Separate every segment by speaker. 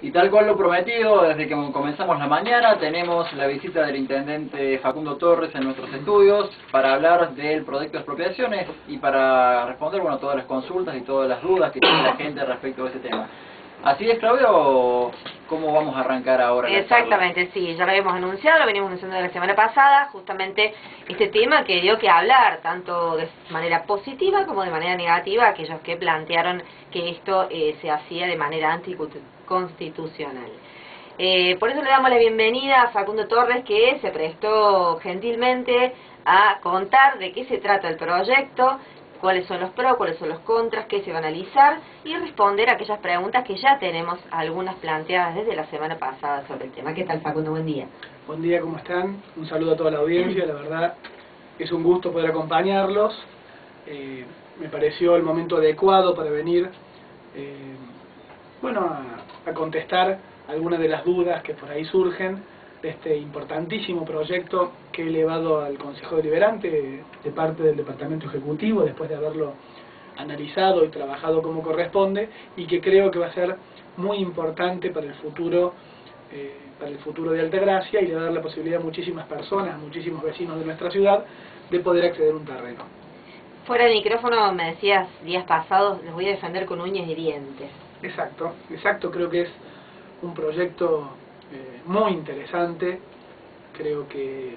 Speaker 1: Y tal cual lo prometido, desde que comenzamos la mañana, tenemos la visita del intendente Facundo Torres en nuestros estudios para hablar del proyecto de expropiaciones y para responder todas las consultas y todas las dudas que tiene la gente respecto a ese tema. ¿Así es, Claudio? ¿Cómo vamos a arrancar ahora?
Speaker 2: Exactamente, sí, ya lo habíamos anunciado, lo venimos anunciando la semana pasada, justamente este tema que dio que hablar, tanto de manera positiva como de manera negativa, aquellos que plantearon que esto se hacía de manera anticonstitucional. Por eso le damos la bienvenida a Facundo Torres, que se prestó gentilmente a contar de qué se trata el proyecto, cuáles son los pros, cuáles son los contras, qué se va a analizar y responder a aquellas preguntas que ya tenemos algunas planteadas desde la semana pasada sobre el tema. ¿Qué tal, Facundo? Buen día.
Speaker 3: Buen día, ¿cómo están? Un saludo a toda la audiencia, la verdad es un gusto poder acompañarlos. Me pareció el momento adecuado para venir a contestar algunas de las dudas que por ahí surgen de este importantísimo proyecto que he elevado al Consejo Deliberante de parte del Departamento Ejecutivo después de haberlo analizado y trabajado como corresponde, y que creo que va a ser muy importante para el futuro de Altagracia, y le va a dar la posibilidad a muchísimas personas, a muchísimos vecinos de nuestra ciudad, de poder acceder a un terreno.
Speaker 2: Fuera de micrófono me decías días pasados, los voy a defender con uñas y dientes.
Speaker 3: Exacto, creo que es un proyecto muy interesante. Creo que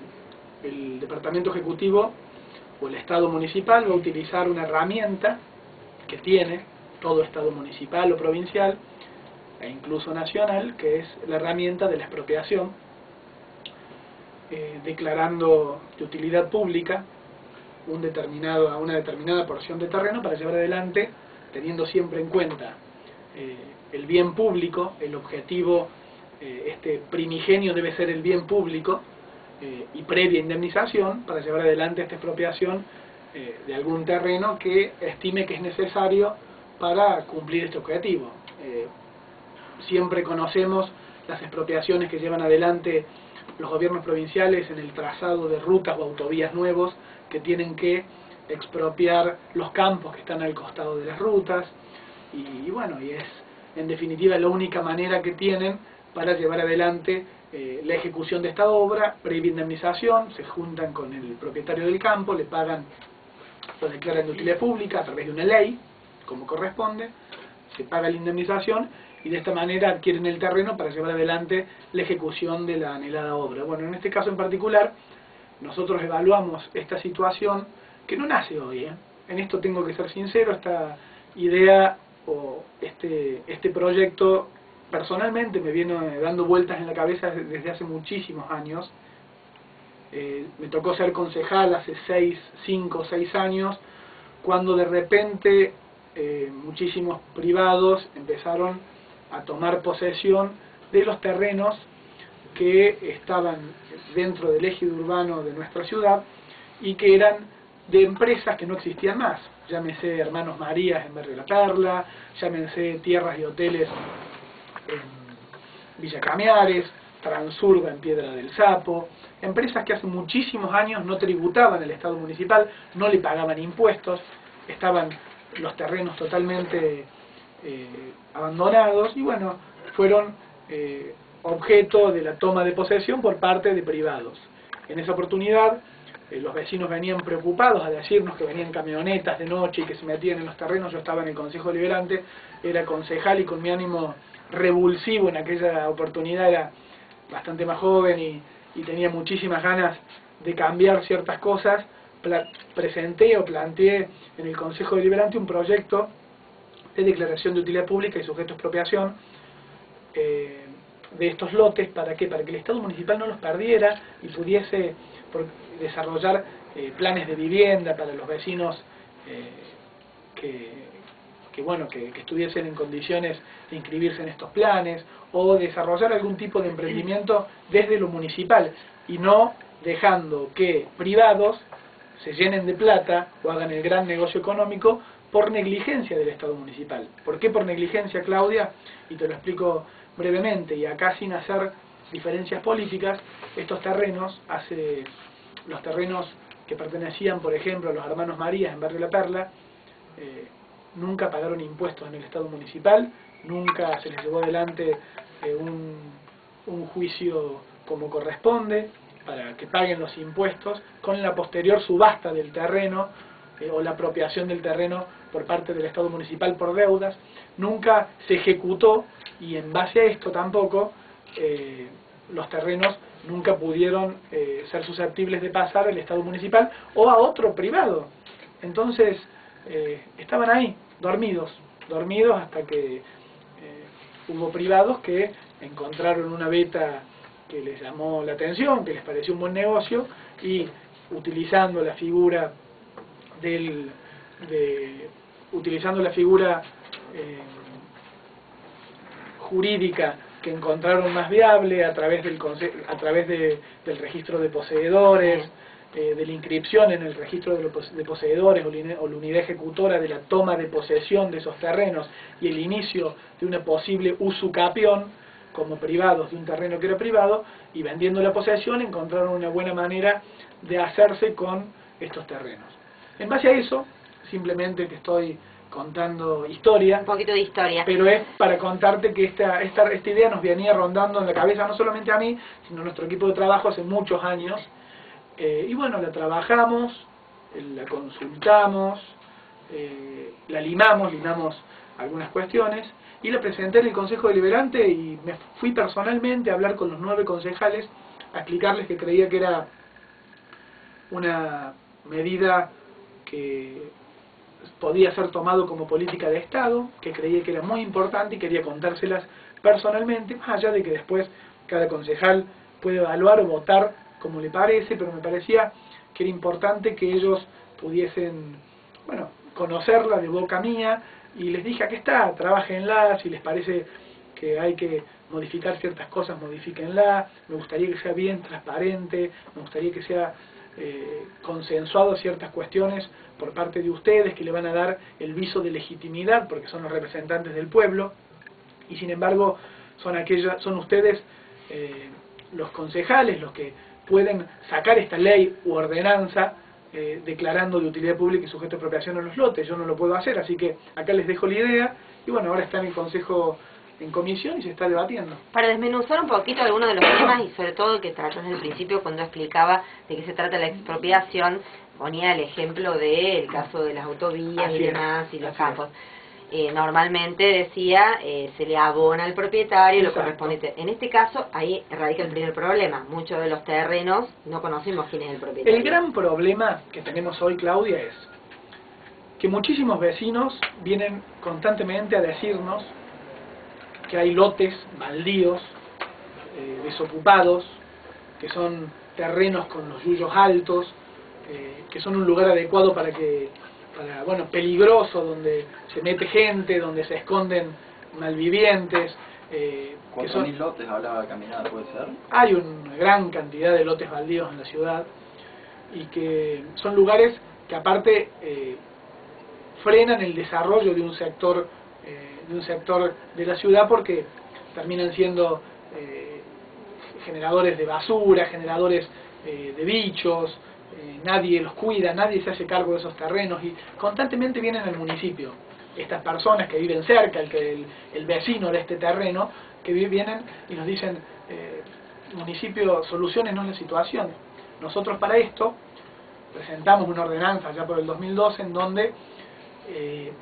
Speaker 3: el Departamento Ejecutivo o el Estado Municipal va a utilizar una herramienta que tiene todo Estado municipal o provincial e incluso nacional, que es la herramienta de la expropiación, declarando de utilidad pública una determinada porción de terreno para llevar adelante, teniendo siempre en cuenta el bien público. El objetivo primigenio debe ser el bien público, y previa indemnización para llevar adelante esta expropiación de algún terreno que estime que es necesario para cumplir este objetivo. Siempre conocemos las expropiaciones que llevan adelante los gobiernos provinciales en el trazado de rutas o autovías nuevos, que tienen que expropiar los campos que están al costado de las rutas, y es en definitiva la única manera que tienen para llevar adelante la ejecución de esta obra, previa indemnización. Se juntan con el propietario del campo, le pagan, lo declaran de utilidad pública a través de una ley, como corresponde, se paga la indemnización y de esta manera adquieren el terreno para llevar adelante la ejecución de la anhelada obra. Bueno, en este caso en particular, nosotros evaluamos esta situación que no nace hoy, En esto tengo que ser sincero. Esta idea o este proyecto personalmente me viene dando vueltas en la cabeza desde hace muchísimos años. Me tocó ser concejal hace 5 o 6 años, cuando de repente muchísimos privados empezaron a tomar posesión de los terrenos que estaban dentro del ejido urbano de nuestra ciudad y que eran de empresas que no existían más. Llámese Hermanos Marías en Barrio La Perla, llámense Tierras y Hoteles en Villa Cañares, Transurba en Piedra del Sapo, empresas que hace muchísimos años no tributaban al Estado municipal, no le pagaban impuestos, estaban los terrenos totalmente abandonados, y fueron objeto de la toma de posesión por parte de privados. En esa oportunidad los vecinos venían preocupados a decirnos que venían camionetas de noche y que se metían en los terrenos. Yo estaba en el Consejo Deliberante, era concejal, y con mi ánimo revulsivo en aquella oportunidad, era bastante más joven y tenía muchísimas ganas de cambiar ciertas cosas, planteé en el Consejo Deliberante un proyecto de declaración de utilidad pública y sujeto a expropiación de estos lotes. ¿Para qué? Para que el Estado municipal no los perdiera y pudiese desarrollar planes de vivienda para los vecinos que estuviesen en condiciones de inscribirse en estos planes, o desarrollar algún tipo de emprendimiento desde lo municipal, y no dejando que privados se llenen de plata o hagan el gran negocio económico por negligencia del Estado municipal. ¿Por qué por negligencia, Claudia? Y te lo explico brevemente, y acá sin hacer diferencias políticas. Estos terrenos, los terrenos que pertenecían, por ejemplo, a los Hermanos Marías en Barrio La Perla, nunca pagaron impuestos en el Estado municipal, nunca se les llevó adelante un juicio como corresponde para que paguen los impuestos, con la posterior subasta del terreno o la apropiación del terreno por parte del Estado municipal por deudas. Nunca se ejecutó, y en base a esto tampoco los terrenos nunca pudieron ser susceptibles de pasar al Estado municipal o a otro privado. Entonces estaban ahí, dormidos hasta que hubo privados que encontraron una veta que les llamó la atención, que les pareció un buen negocio, y utilizando la figura jurídica que encontraron más viable a través del registro de poseedores, de la inscripción en el registro de poseedores o la unidad ejecutora de la toma de posesión de esos terrenos y el inicio de una posible usucapión como privados de un terreno que era privado, y vendiendo la posesión encontraron una buena manera de hacerse con estos terrenos. En base a eso, simplemente te estoy contando historia. Un
Speaker 2: poquito de historia.
Speaker 3: Pero es para contarte que esta idea nos venía rondando en la cabeza, no solamente a mí, sino a nuestro equipo de trabajo hace muchos años. Y bueno, la trabajamos, la consultamos, la limamos algunas cuestiones, y la presenté en el Consejo Deliberante, y me fui personalmente a hablar con los 9 concejales, a explicarles que creía que era una medida que podía ser tomado como política de Estado, que creía que era muy importante y quería contárselas personalmente, más allá de que después cada concejal puede evaluar o votar como le parece, pero me parecía que era importante que ellos pudiesen, bueno, conocerla de boca mía, y les dije: aquí está, trabájenla, si les parece que hay que modificar ciertas cosas, modifíquenla, me gustaría que sea bien transparente, me gustaría que sea consensuado ciertas cuestiones por parte de ustedes, que le van a dar el viso de legitimidad, porque son los representantes del pueblo, y sin embargo son ustedes los concejales los que pueden sacar esta ley u ordenanza declarando de utilidad pública y sujeto a expropiación en los lotes. Yo no lo puedo hacer, así que acá les dejo la idea, y bueno, ahora está en el Consejo en comisión y se está debatiendo.
Speaker 2: Para desmenuzar un poquito algunos de los temas, y sobre todo el que trató desde el principio cuando explicaba de qué se trata la expropiación, ponía el ejemplo del caso de las autovías y demás, y los campos. Normalmente decía, se le abona al propietario lo correspondiente. En este caso, ahí radica el primer problema. Muchos de los terrenos no conocemos quién es el propietario.
Speaker 3: El gran problema que tenemos hoy, Claudia, es que muchísimos vecinos vienen constantemente a decirnos que hay lotes baldíos, desocupados, que son terrenos con los yuyos altos, que son un lugar adecuado bueno, peligroso, donde se mete gente, donde se esconden malvivientes.
Speaker 1: ¿4.000 lotes hablaba Caminada, puede ser?
Speaker 3: Hay una gran cantidad de lotes baldíos en la ciudad, y que son lugares que aparte frenan el desarrollo de un sector de la ciudad, porque terminan siendo generadores de basura, generadores de bichos. Nadie los cuida, nadie se hace cargo de esos terrenos, y constantemente vienen al municipio estas personas que viven cerca, el vecino de este terreno, que vienen y nos dicen: municipio, soluciónenos la situación. Nosotros para esto presentamos una ordenanza ya por el 2012 en donde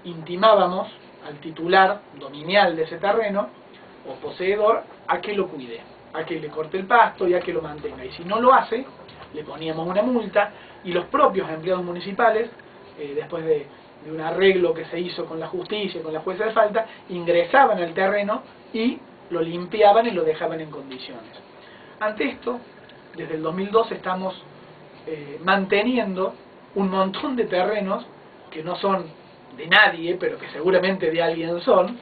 Speaker 3: intimábamos al titular dominial de ese terreno o poseedor a que lo cuide, a que le corte el pasto y a que lo mantenga, y si no lo hace le poníamos una multa, y los propios empleados municipales, después de un arreglo que se hizo con la justicia, con la jueza de falta, ingresaban al terreno y lo limpiaban y lo dejaban en condiciones. Ante esto, desde el 2012 estamos manteniendo un montón de terrenos que no son de nadie, pero que seguramente de alguien son,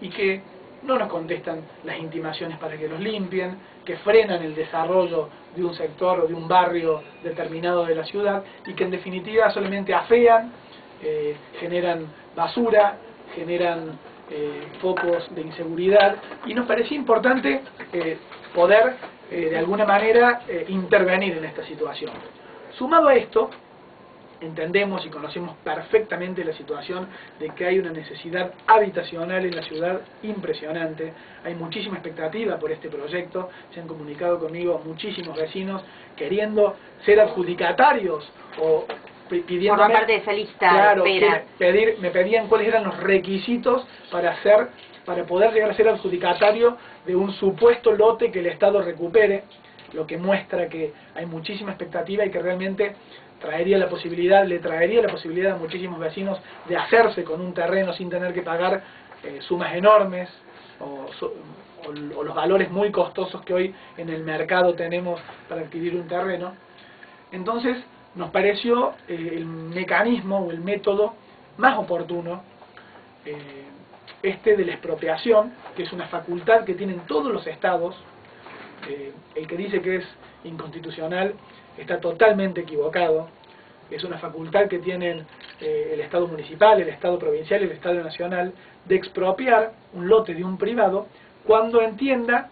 Speaker 3: y que no nos contestan las intimaciones para que los limpien, que frenan el desarrollo de un sector o de un barrio determinado de la ciudad, y que en definitiva solamente afean, generan basura, generan focos de inseguridad, y nos parecía importante poder de alguna manera intervenir en esta situación. Sumado a esto, entendemos y conocemos perfectamente la situación de que hay una necesidad habitacional en la ciudad impresionante. Hay muchísima expectativa por este proyecto. Se han comunicado conmigo muchísimos vecinos queriendo ser adjudicatarios o pidiéndome,
Speaker 2: formar parte de esa lista
Speaker 3: claro,
Speaker 2: de espera.
Speaker 3: me pedían cuáles eran los requisitos para poder llegar a ser adjudicatario de un supuesto lote que el Estado recupere, lo que muestra que hay muchísima expectativa y que realmente le traería la posibilidad a muchísimos vecinos de hacerse con un terreno sin tener que pagar sumas enormes o los valores muy costosos que hoy en el mercado tenemos para adquirir un terreno. Entonces nos pareció el mecanismo o el método más oportuno de la expropiación, que es una facultad que tienen todos los estados. El que dice que es inconstitucional está totalmente equivocado. Es una facultad que tienen el Estado municipal, el Estado provincial y el Estado nacional de expropiar un lote de un privado cuando entienda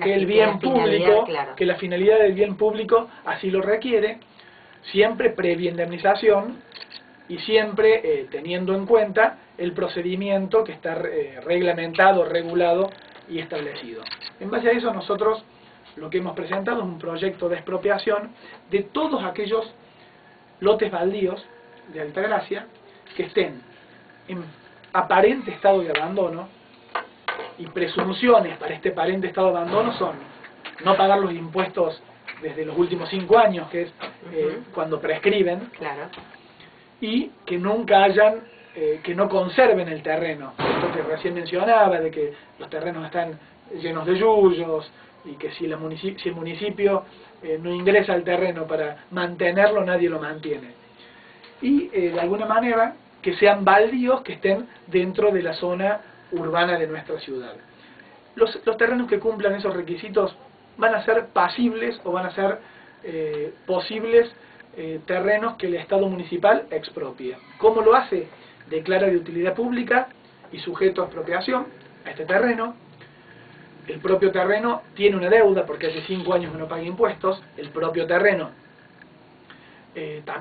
Speaker 3: que el bien público,
Speaker 2: claro,
Speaker 3: que la finalidad del bien público así lo requiere, siempre previa indemnización y siempre teniendo en cuenta el procedimiento que está reglamentado, regulado y establecido. En base a eso nosotros lo que hemos presentado es un proyecto de expropiación de todos aquellos lotes baldíos de Altagracia que estén en aparente estado de abandono, y presunciones para este aparente estado de abandono son no pagar los impuestos desde los últimos 5 años, que es cuando prescriben,
Speaker 2: claro,
Speaker 3: y que nunca que no conserven el terreno. Esto que recién mencionaba, de que los terrenos están llenos de yuyos, y que si el municipio no ingresa al terreno para mantenerlo, nadie lo mantiene. Y de alguna manera que sean baldíos que estén dentro de la zona urbana de nuestra ciudad. Los terrenos que cumplan esos requisitos van a ser pasibles o van a ser posibles terrenos que el Estado municipal expropie. ¿Cómo lo hace? Declara de utilidad pública y sujeto a expropiación a este terreno. El propio terreno tiene una deuda porque hace 5 años que no paga impuestos. El propio terreno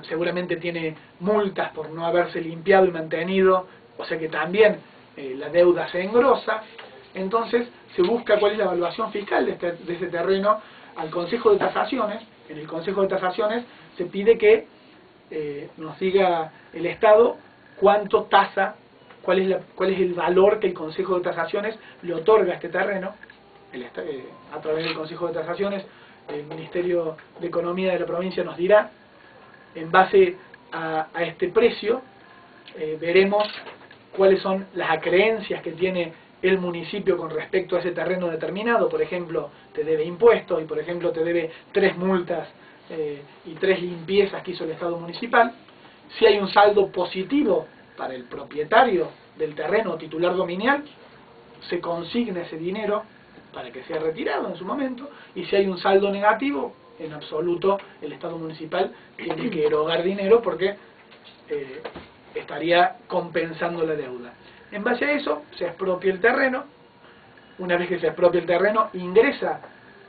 Speaker 3: seguramente tiene multas por no haberse limpiado y mantenido, o sea que también la deuda se engrosa. Entonces se busca cuál es la evaluación fiscal de ese terreno al Consejo de Tasaciones. En el Consejo de Tasaciones se pide que nos diga el Estado cuánto tasa, cuál es el valor que el Consejo de Tasaciones le otorga a este terreno. A través del Consejo de Tasaciones, el Ministerio de Economía de la provincia nos dirá, en base a este precio, veremos cuáles son las acreencias que tiene el municipio con respecto a ese terreno determinado. Por ejemplo, te debe impuestos y por ejemplo te debe 3 multas y 3 limpiezas que hizo el Estado municipal. Si hay un saldo positivo para el propietario del terreno o titular dominial, se consigna ese dinero para que sea retirado en su momento, y si hay un saldo negativo, en absoluto el Estado municipal tiene que erogar dinero porque estaría compensando la deuda. En base a eso se expropia el terreno. Una vez que se expropia el terreno, ingresa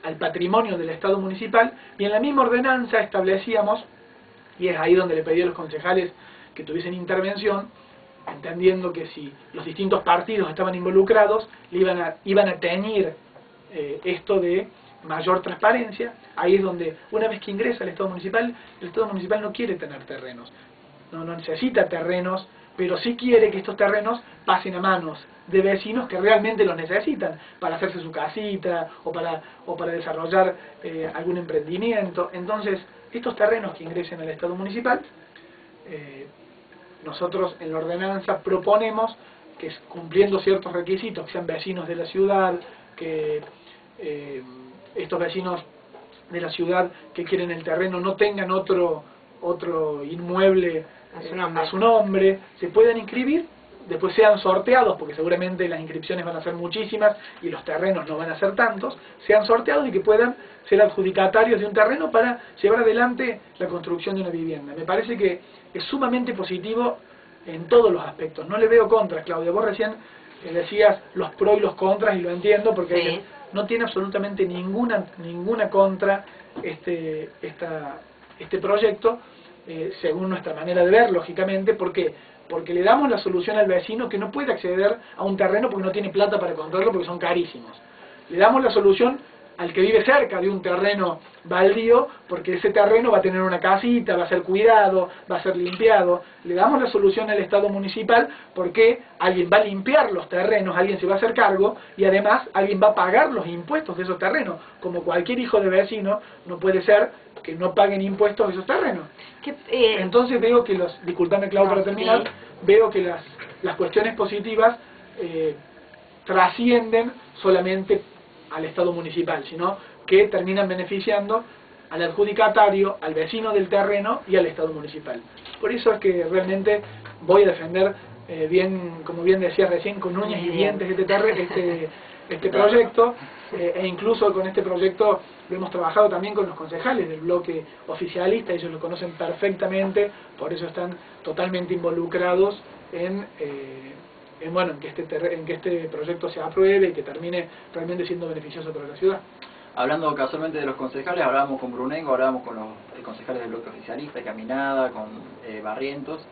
Speaker 3: al patrimonio del Estado municipal, y en la misma ordenanza establecíamos, y es ahí donde le pedí a los concejales que tuviesen intervención, entendiendo que si los distintos partidos estaban involucrados, iban a teñir esto de mayor transparencia. Ahí es donde, una vez que ingresa el Estado municipal no quiere tener terrenos, no necesita terrenos, pero sí quiere que estos terrenos pasen a manos de vecinos que realmente los necesitan para hacerse su casita o para desarrollar algún emprendimiento. Entonces, estos terrenos que ingresen al Estado municipal, nosotros en la ordenanza proponemos que, cumpliendo ciertos requisitos, que sean vecinos de la ciudad, que estos vecinos de la ciudad que quieren el terreno no tengan otro inmueble a su nombre, se puedan inscribir, después sean sorteados, porque seguramente las inscripciones van a ser muchísimas y los terrenos no van a ser tantos, sean sorteados y que puedan ser adjudicatarios de un terreno para llevar adelante la construcción de una vivienda. Me parece que es sumamente positivo en todos los aspectos. No le veo contras, Claudia. Vos recién decías los pros y los contras, y lo entiendo, porque
Speaker 2: sí,
Speaker 3: no tiene absolutamente ninguna contra este proyecto, según nuestra manera de ver, lógicamente. ¿Por qué? Porque le damos la solución al vecino que no puede acceder a un terreno porque no tiene plata para comprarlo porque son carísimos. Le damos la solución al que vive cerca de un terreno baldío, porque ese terreno va a tener una casita, va a ser cuidado, va a ser limpiado. Le damos la solución al Estado municipal porque alguien va a limpiar los terrenos, alguien se va a hacer cargo y además alguien va a pagar los impuestos de esos terrenos. Como cualquier hijo de vecino, no puede ser que no paguen impuestos de esos terrenos. Entonces veo que disculpame Clau para terminar,
Speaker 2: sí.
Speaker 3: Veo que las cuestiones positivas trascienden solamente al Estado municipal, sino que terminan beneficiando al adjudicatario, al vecino del terreno y al Estado municipal. Por eso es que realmente voy a defender, como bien decía recién, con uñas y dientes este proyecto, e incluso con este proyecto lo hemos trabajado también con los concejales del bloque oficialista, ellos lo conocen perfectamente, por eso están totalmente involucrados en que este proyecto se apruebe y que termine realmente siendo beneficioso para la ciudad.
Speaker 1: Hablando casualmente de los concejales, hablábamos con Brunengo, hablábamos con los concejales del bloque oficialista, Caminada, con Barrientos,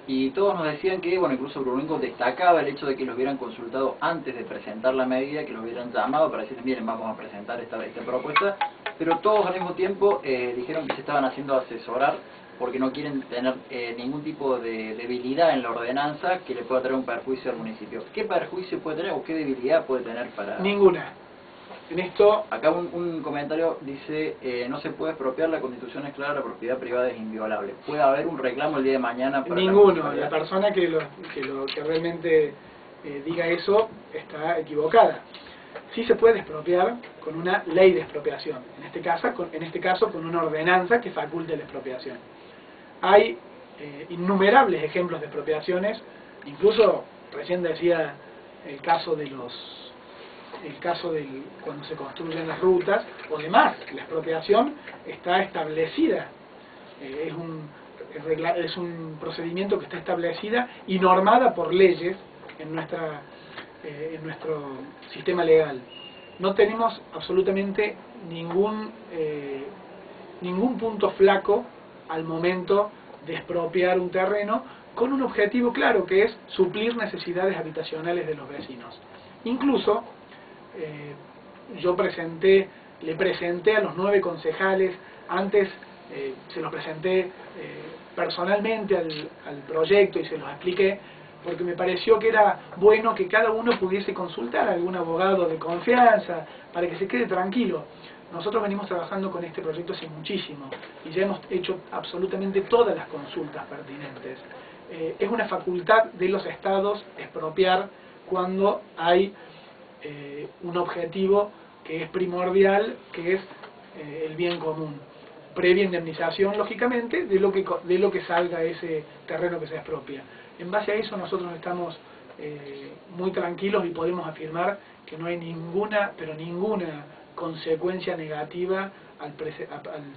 Speaker 1: y todos nos decían que, bueno, incluso Brunengo destacaba el hecho de que los hubieran consultado antes de presentar la medida, que los hubieran llamado para decir, miren, vamos a presentar esta propuesta, pero todos al mismo tiempo dijeron que se estaban haciendo asesorar porque no quieren tener ningún tipo de debilidad en la ordenanza que le pueda traer un perjuicio al municipio. ¿Qué perjuicio puede tener o qué debilidad puede tener para...?
Speaker 3: Ninguna. En esto...
Speaker 1: Acá un comentario dice, no se puede expropiar, la Constitución es clara, la propiedad privada es inviolable. ¿Puede haber un reclamo el día de mañana para
Speaker 3: Ninguno. La persona que realmente diga eso está equivocada. Sí se puede expropiar con una ley de expropiación, en este caso con una ordenanza que faculte la expropiación. Hay innumerables ejemplos de expropiaciones, incluso recién decía el caso cuando se construyen las rutas o demás. La expropiación está establecida, es un procedimiento que está establecida y normada por leyes en nuestro sistema legal. No tenemos absolutamente ningún punto flaco al momento de expropiar un terreno con un objetivo claro, que es suplir necesidades habitacionales de los vecinos. Incluso le presenté a los 9 concejales, antes se los presenté personalmente al proyecto y se los expliqué, porque me pareció que era bueno que cada uno pudiese consultar a algún abogado de confianza para que se quede tranquilo. Nosotros venimos trabajando con este proyecto hace muchísimo y ya hemos hecho absolutamente todas las consultas pertinentes. Es una facultad de los estados expropiar cuando hay un objetivo que es primordial, que es el bien común, previa indemnización, lógicamente, de lo que salga ese terreno que se expropia. En base a eso nosotros estamos muy tranquilos y podemos afirmar que no hay ninguna consecuencia negativa al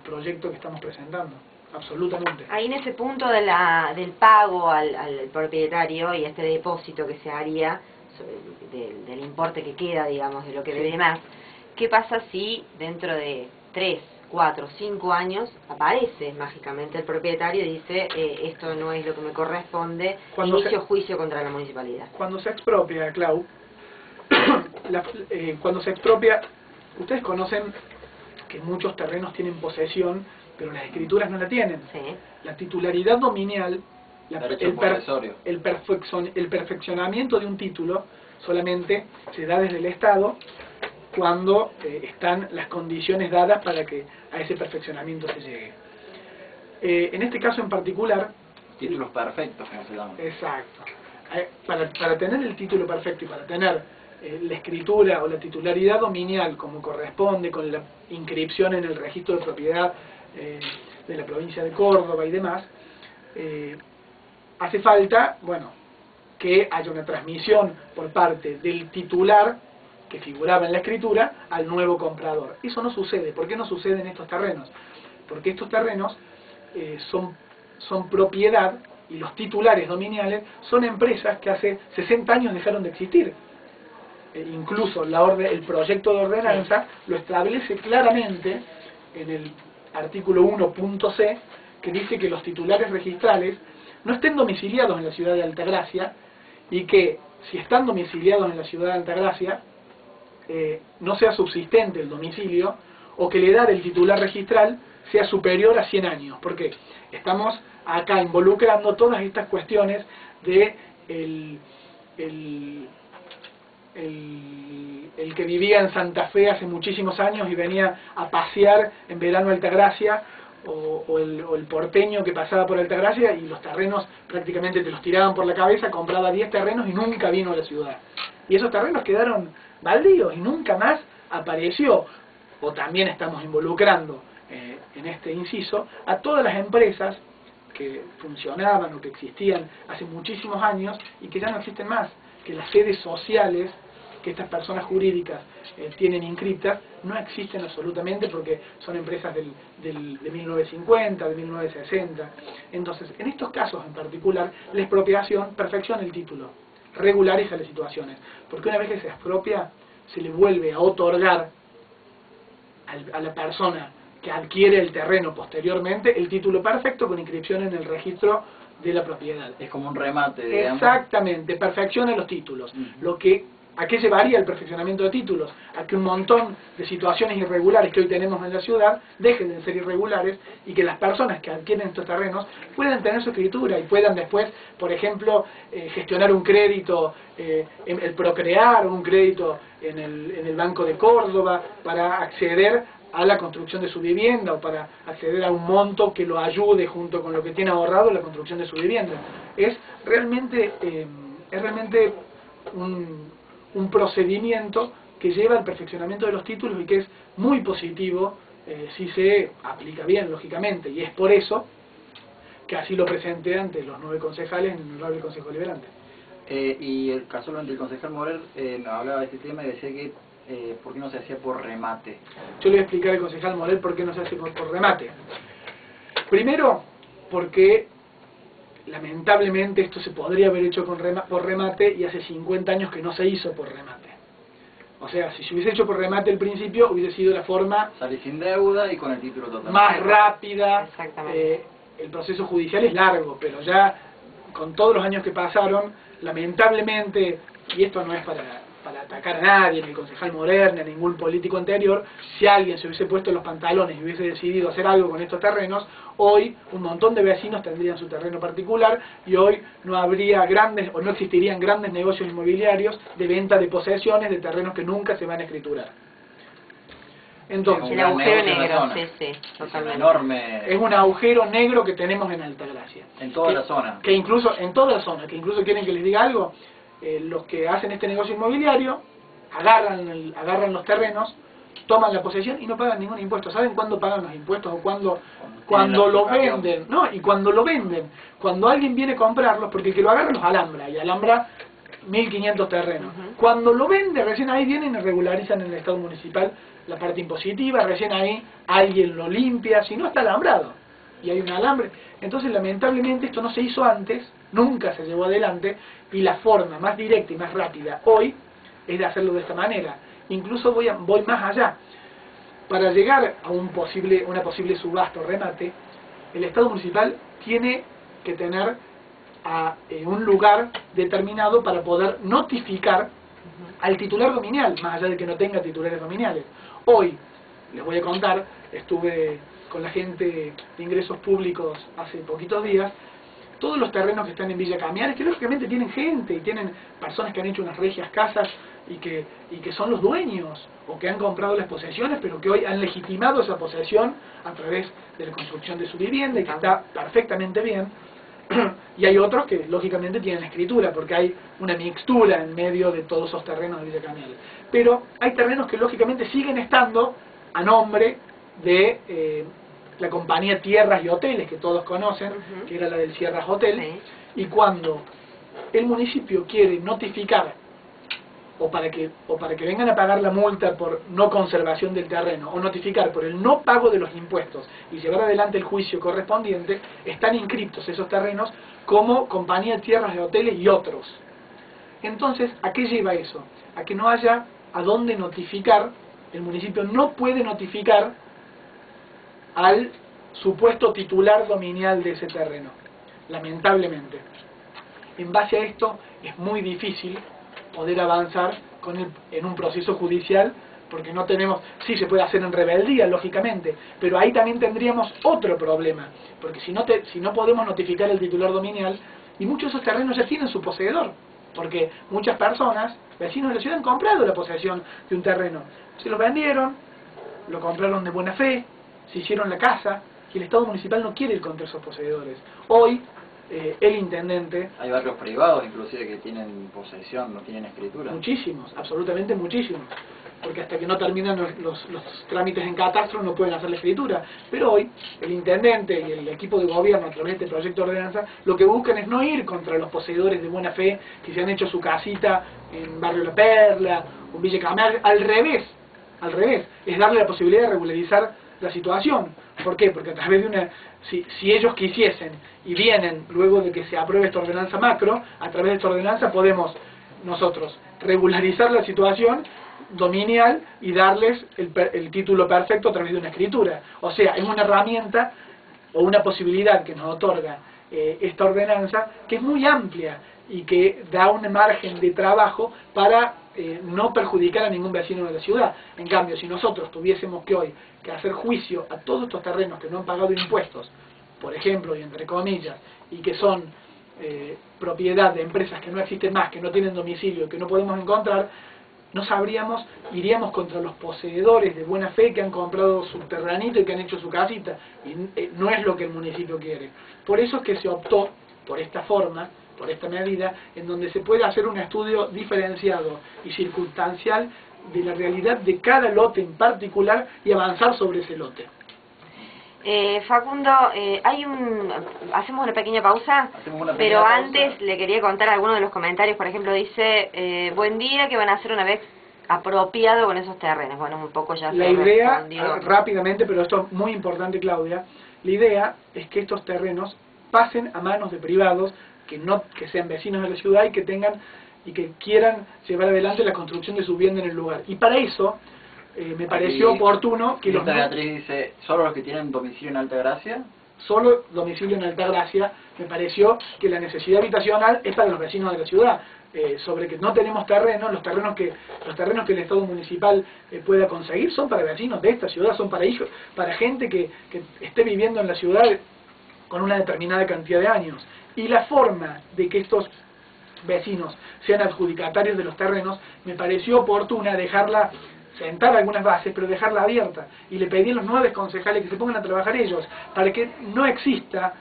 Speaker 3: proyecto que estamos presentando, absolutamente.
Speaker 2: Ahí en ese punto del pago al propietario y este depósito que se haría del importe que queda, digamos, de lo que debe más, ¿qué pasa si dentro de 3, 4, 5 años aparece mágicamente el propietario y dice esto no es lo que me corresponde, inicio juicio contra la municipalidad?
Speaker 3: Cuando se expropia, Clau, cuando se expropia, ustedes conocen que muchos terrenos tienen posesión, pero las escrituras no la tienen.
Speaker 2: Sí.
Speaker 3: La titularidad dominial, el perfeccionamiento de un título solamente se da desde el Estado cuando están las condiciones dadas para que a ese perfeccionamiento se llegue. En este caso en particular...
Speaker 1: Títulos perfectos, como se llama.
Speaker 3: Exacto. Para tener el título perfecto y para tener la escritura o la titularidad dominial como corresponde, con la inscripción en el registro de propiedad de la provincia de Córdoba y demás, hace falta, bueno, que haya una transmisión por parte del titular que figuraba en la escritura al nuevo comprador. Eso no sucede. ¿Por qué no sucede en estos terrenos? Porque estos terrenos son propiedad y los titulares dominiales son empresas que hace 60 años dejaron de existir. Incluso el proyecto de ordenanza lo establece claramente en el artículo 1.c, que dice que los titulares registrales no estén domiciliados en la ciudad de Altagracia y que si están domiciliados en la ciudad de Altagracia no sea subsistente el domicilio, o que la edad del titular registral sea superior a 100 años, porque estamos acá involucrando todas estas cuestiones de el que vivía en Santa Fe hace muchísimos años y venía a pasear en verano a Altagracia, o el porteño que pasaba por Altagracia y los terrenos prácticamente te los tiraban por la cabeza, compraba 10 terrenos y nunca vino a la ciudad. Y esos terrenos quedaron baldíos y nunca más apareció. O también estamos involucrando en este inciso a todas las empresas que funcionaban o que existían hace muchísimos años y que ya no existen más, que las sedes sociales que estas personas jurídicas tienen inscritas no existen absolutamente, porque son empresas de 1950, de 1960. Entonces, en estos casos en particular, la expropiación perfecciona el título, regulariza las situaciones, porque una vez que se expropia, se le vuelve a otorgar a la persona que adquiere el terreno posteriormente el título perfecto con inscripción en el registro de la propiedad.
Speaker 1: Es como un remate, digamos.
Speaker 3: Exactamente, perfecciona los títulos. ¿A qué llevaría el perfeccionamiento de títulos? A que un montón de situaciones irregulares que hoy tenemos en la ciudad dejen de ser irregulares y que las personas que adquieren estos terrenos puedan tener su escritura y puedan después, por ejemplo, gestionar un crédito, el Procrear, un crédito en el Banco de Córdoba para acceder a la construcción de su vivienda, o para acceder a un monto que lo ayude junto con lo que tiene ahorrado a la construcción de su vivienda. Es realmente un procedimiento que lleva al perfeccionamiento de los títulos y que es muy positivo si se aplica bien, lógicamente, y es por eso que así lo presenté ante los 9 concejales en el Honorable Consejo Deliberante.
Speaker 1: Y casualmente el concejal Morel hablaba de este tema y decía que ¿por qué no se hacía por remate?
Speaker 3: Yo le voy a explicar al concejal Morel por qué no se hace por remate. Primero, porque lamentablemente esto se podría haber hecho por remate y hace 50 años que no se hizo por remate. O sea, si se hubiese hecho por remate al principio, hubiese sido la forma
Speaker 1: salir sin deuda y con el título totalmente
Speaker 3: más rápida.
Speaker 2: Exactamente.
Speaker 3: El proceso judicial es largo, pero ya con todos los años que pasaron, lamentablemente, y esto no es para atacar a nadie, ni al concejal Morel, ni a ningún político anterior, si alguien se hubiese puesto los pantalones y hubiese decidido hacer algo con estos terrenos, hoy un montón de vecinos tendrían su terreno particular y hoy no habría grandes, o no existirían grandes negocios inmobiliarios de venta de posesiones de terrenos que nunca se van a escriturar. Entonces,
Speaker 2: el agujero negro, sí, totalmente.
Speaker 1: Enorme.
Speaker 3: Es un agujero negro que tenemos en Altagracia.
Speaker 1: En toda la zona.
Speaker 3: Que incluso, en toda la zona, que incluso quieren que les diga algo, los que hacen este negocio inmobiliario agarran los terrenos, toman la posesión y no pagan ningún impuesto. ¿Saben cuándo pagan los impuestos? O cuando lo venden. No, y cuando lo venden. Cuando alguien viene a comprarlos, porque el que lo agarra los alambra, y alambra 1.500 terrenos. Cuando lo vende, recién ahí vienen y regularizan en el Estado municipal la parte impositiva, recién ahí alguien lo limpia, si no está alambrado. Y hay un alambre. Entonces, lamentablemente, esto no se hizo antes, nunca se llevó adelante, y la forma más directa y más rápida hoy es de hacerlo de esta manera. Incluso voy más allá. Para llegar a una posible subasta o remate, el Estado municipal tiene que tener un lugar determinado para poder notificar al titular dominial, más allá de que no tenga titulares dominiales. Hoy, les voy a contar, estuve con la gente de ingresos públicos hace poquitos días, todos los terrenos que están en Villa Cañares, que lógicamente tienen gente y tienen personas que han hecho unas regias casas y que son los dueños, o que han comprado las posesiones, pero que hoy han legitimado esa posesión a través de la construcción de su vivienda y que está perfectamente bien. Y hay otros que lógicamente tienen escritura, porque hay una mixtura en medio de todos esos terrenos de Villa Cañares. Pero hay terrenos que lógicamente siguen estando a nombre de la compañía Tierras y Hoteles, que todos conocen, que era la del Sierras Hotel, y cuando el municipio quiere notificar, o para que vengan a pagar la multa por no conservación del terreno, o notificar por el no pago de los impuestos y llevar adelante el juicio correspondiente, están inscriptos esos terrenos como compañía Tierras de Hoteles y otros. Entonces, ¿a qué lleva eso? A que no haya a dónde notificar. El municipio no puede notificar al supuesto titular dominial de ese terreno, lamentablemente. En base a esto es muy difícil poder avanzar en un proceso judicial, porque no tenemos, sí se puede hacer en rebeldía, lógicamente, pero ahí también tendríamos otro problema, porque si no podemos notificar el titular dominial, y muchos de esos terrenos ya tienen su poseedor, porque muchas personas, vecinos de la ciudad, han comprado la posesión de un terreno, se los vendieron, lo compraron de buena fe, se hicieron la casa, y el Estado municipal no quiere ir contra esos poseedores. Hoy, el intendente...
Speaker 1: Hay barrios privados inclusive que tienen posesión, no tienen escritura.
Speaker 3: Muchísimos, absolutamente muchísimos. Porque hasta que no terminan los trámites en catastro no pueden hacer la escritura. Pero hoy, el intendente y el equipo de gobierno a través de este proyecto de ordenanza, lo que buscan es no ir contra los poseedores de buena fe que se han hecho su casita en Barrio La Perla o en Villa Cameral. Al revés, es darle la posibilidad de regularizar la situación. ¿Por qué? Porque a través de una... Si ellos quisiesen y vienen luego de que se apruebe esta ordenanza macro, a través de esta ordenanza podemos nosotros regularizar la situación dominial y darles el título perfecto a través de una escritura. O sea, es una herramienta o una posibilidad que nos otorga esta ordenanza, que es muy amplia y que da un margen de trabajo para no perjudicar a ningún vecino de la ciudad. En cambio, si nosotros tuviésemos que hacer juicio a todos estos terrenos que no han pagado impuestos, por ejemplo, y entre comillas, y que son propiedad de empresas que no existen más, que no tienen domicilio, que no podemos encontrar, no sabríamos, iríamos contra los poseedores de buena fe que han comprado su terrenito y que han hecho su casita, y no es lo que el municipio quiere. Por eso es que se optó por esta forma, por esta medida, en donde se puede hacer un estudio diferenciado y circunstancial de la realidad de cada lote en particular y avanzar sobre ese lote.
Speaker 2: Facundo, hacemos una pequeña pausa, pero antes le quería contar algunos de los comentarios. Por ejemplo, dice, buen día, que van a hacer una vez apropiado con esos terrenos. Bueno, un poco ya
Speaker 3: la idea, rápidamente, pero esto es muy importante, Claudia, la idea es que estos terrenos pasen a manos de privados que sean vecinos de la ciudad y que quieran llevar adelante la construcción de su vivienda en el lugar. Y para eso me pareció oportuno que
Speaker 1: Beatriz dice, ¿solo los que tienen domicilio en Altagracia?
Speaker 3: Solo domicilio en Altagracia. Me pareció que la necesidad habitacional es para los vecinos de la ciudad. Sobre que no tenemos terrenos, los terrenos que el Estado municipal pueda conseguir son para vecinos de esta ciudad, son para hijos, para gente que esté viviendo en la ciudad con una determinada cantidad de años. Y la forma de que estos vecinos sean adjudicatarios de los terrenos, me pareció oportuna sentar algunas bases, pero dejarla abierta. Y le pedí a los 9 concejales que se pongan a trabajar ellos, para que no exista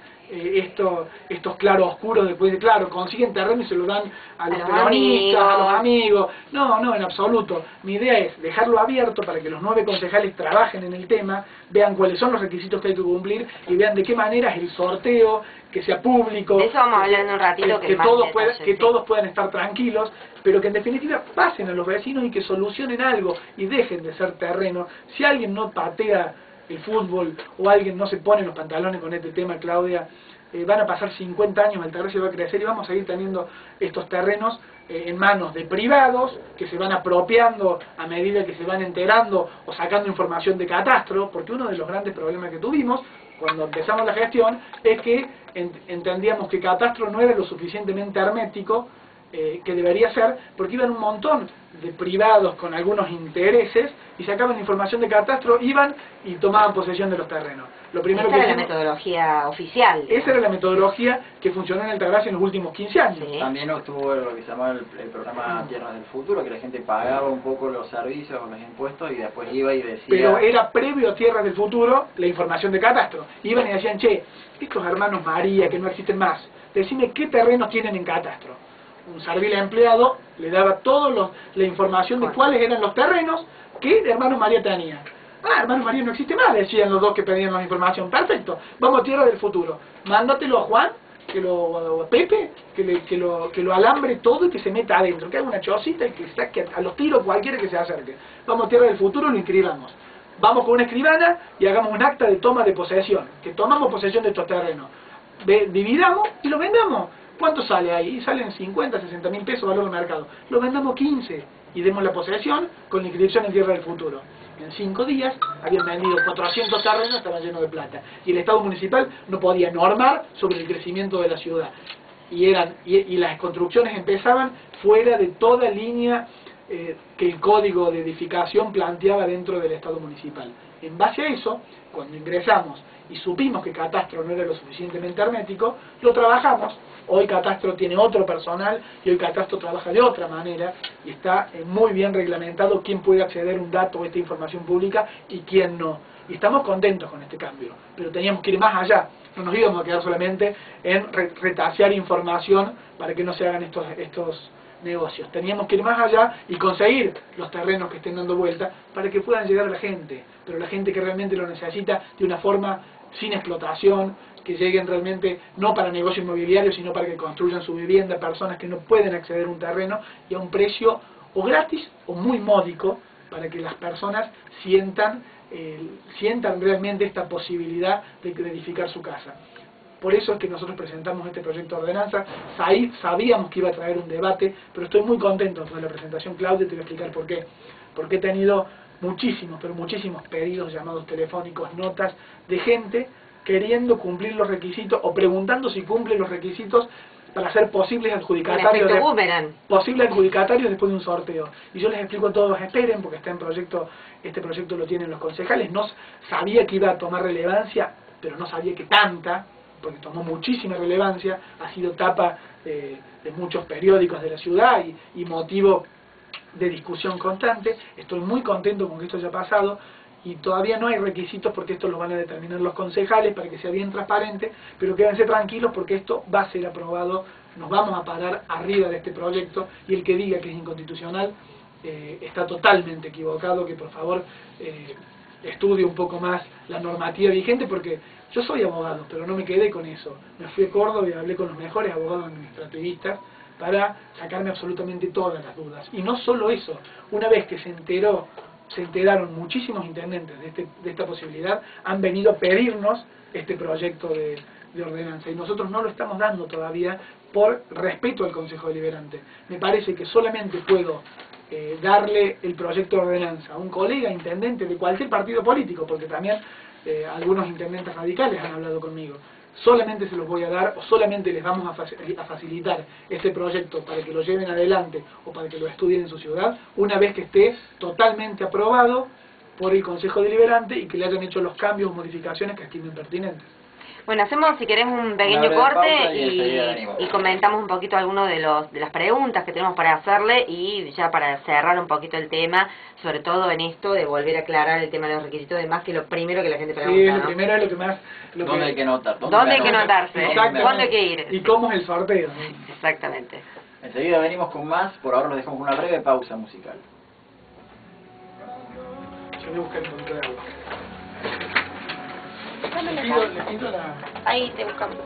Speaker 3: estos claroscuros después de, claro, consiguen terreno y se lo dan a los peronistas, a los amigos. No, en absoluto. Mi idea es dejarlo abierto para que los 9 concejales trabajen en el tema, vean cuáles son los requisitos que hay que cumplir y vean de qué manera es el sorteo, que sea público.
Speaker 2: De eso vamos a hablar en un ratito.
Speaker 3: Que todos puedan estar tranquilos, pero que en definitiva pasen a los vecinos y que solucionen algo y dejen de ser terreno. Si alguien no patea el fútbol o alguien no se pone los pantalones con este tema, Claudia, van a pasar 50 años, Altagracia va a crecer y vamos a seguir teniendo estos terrenos en manos de privados que se van apropiando a medida que se van enterando o sacando información de catastro, porque uno de los grandes problemas que tuvimos cuando empezamos la gestión es que entendíamos que catastro no era lo suficientemente hermético que debería ser, porque iban un montón de privados con algunos intereses y sacaban información de catastro, iban y tomaban posesión de los terrenos. Lo primero
Speaker 2: Esa era la metodología oficial.
Speaker 3: Esa era la metodología que funcionó en Altagracia en los últimos 15 años.
Speaker 2: Sí.
Speaker 1: También estuvo lo que se llamaba el programa Tierras del Futuro, que la gente pagaba un poco los servicios o los impuestos y después iba y decía...
Speaker 3: Pero era previo a Tierras del Futuro la información de catastro. Iban y decían, che, estos hermanos María que no existen más, decime qué terrenos tienen en catastro. Un servil empleado le daba toda la información de cuáles eran los terrenos que Hermanos María tenía. Hermanos María no existe más, decían los 2 que pedían la información. Perfecto, vamos a Tierra del Futuro. Mándatelo a Juan, a Pepe, que lo alambre todo y que se meta adentro, que haga una chocita y que saque a los tiros cualquiera que se acerque. Vamos a Tierra del Futuro y lo inscribamos. Vamos con una escribana y hagamos un acta de toma de posesión, que tomamos posesión de estos terrenos. Dividamos y los vendamos. ¿Cuánto sale ahí? Y salen 50, 60 mil pesos valor de mercado. Lo vendamos 15 y demos la posesión con la inscripción en Tierra del Futuro. En 5 días habían vendido 400 terrenos, estaban llenos de plata. Y el Estado municipal no podía normar sobre el crecimiento de la ciudad. Y las construcciones empezaban fuera de toda línea que el código de edificación planteaba dentro del Estado municipal. En base a eso, cuando ingresamos y supimos que Catastro no era lo suficientemente hermético, lo trabajamos. Hoy Catastro tiene otro personal y hoy Catastro trabaja de otra manera y está muy bien reglamentado quién puede acceder a un dato o esta información pública y quién no. Y estamos contentos con este cambio, pero teníamos que ir más allá. No nos íbamos a quedar solamente en retasear información para que no se hagan estos negocios. Teníamos que ir más allá y conseguir los terrenos que estén dando vuelta para que puedan llegar a la gente, pero la gente que realmente lo necesita de una forma sin explotación, que lleguen realmente no para negocio inmobiliario, sino para que construyan su vivienda, personas que no pueden acceder a un terreno y a un precio o gratis o muy módico, para que las personas sientan realmente esta posibilidad de edificar su casa. Por eso es que nosotros presentamos este proyecto de ordenanza. Sabíamos que iba a traer un debate, pero estoy muy contento después de la presentación, Claudia, te voy a explicar por qué. Porque he tenido muchísimos, pero muchísimos pedidos, llamados telefónicos, notas de gente queriendo cumplir los requisitos o preguntando si cumplen los requisitos para ser posibles adjudicatarios después de un sorteo. Y yo les explico a todos, esperen, porque está en proyecto, este proyecto lo tienen los concejales. No sabía que iba a tomar relevancia, pero no sabía que tanta, porque tomó muchísima relevancia, ha sido tapa de muchos periódicos de la ciudad y motivo de discusión constante. Estoy muy contento con que esto haya pasado y todavía no hay requisitos porque esto lo van a determinar los concejales para que sea bien transparente, pero quédense tranquilos porque esto va a ser aprobado. Nos vamos a parar arriba de este proyecto y el que diga que es inconstitucional está totalmente equivocado, que por favor estudie un poco más la normativa vigente, porque yo soy abogado, pero no me quedé con eso. Me fui a Córdoba y hablé con los mejores abogados administrativistas para sacarme absolutamente todas las dudas. Y no solo eso, una vez que se enteraron muchísimos intendentes de esta posibilidad, han venido a pedirnos este proyecto de ordenanza y nosotros no lo estamos dando todavía por respeto al Consejo Deliberante. Me parece que solamente puedo darle el proyecto de ordenanza a un colega intendente de cualquier partido político, porque también algunos intendentes radicales han hablado conmigo. Solamente se los voy a dar o solamente les vamos a facilitar este proyecto para que lo lleven adelante o para que lo estudien en su ciudad una vez que esté totalmente aprobado por el Consejo Deliberante y que le hayan hecho los cambios o modificaciones que estimen pertinentes.
Speaker 2: Bueno, hacemos si querés un pequeño corte y comentamos un poquito algunas de las preguntas que tenemos para hacerle y ya para cerrar un poquito el tema, sobre todo en esto de volver a aclarar el tema de los requisitos, además que lo primero que la gente pregunta.
Speaker 3: Sí, lo
Speaker 2: ¿no?
Speaker 3: primero es lo que más...
Speaker 1: ¿Dónde hay que notar?
Speaker 2: ¿Dónde hay que notarse? ¿Dónde hay que ir?
Speaker 3: ¿Y cómo es el sorteo?
Speaker 2: Exactamente.
Speaker 1: Enseguida venimos con más, por ahora los dejamos con una breve pausa musical.
Speaker 3: Yo voy a buscar un poquito de agua.
Speaker 2: Dame la
Speaker 3: Le pido la...
Speaker 2: Ahí te buscamos.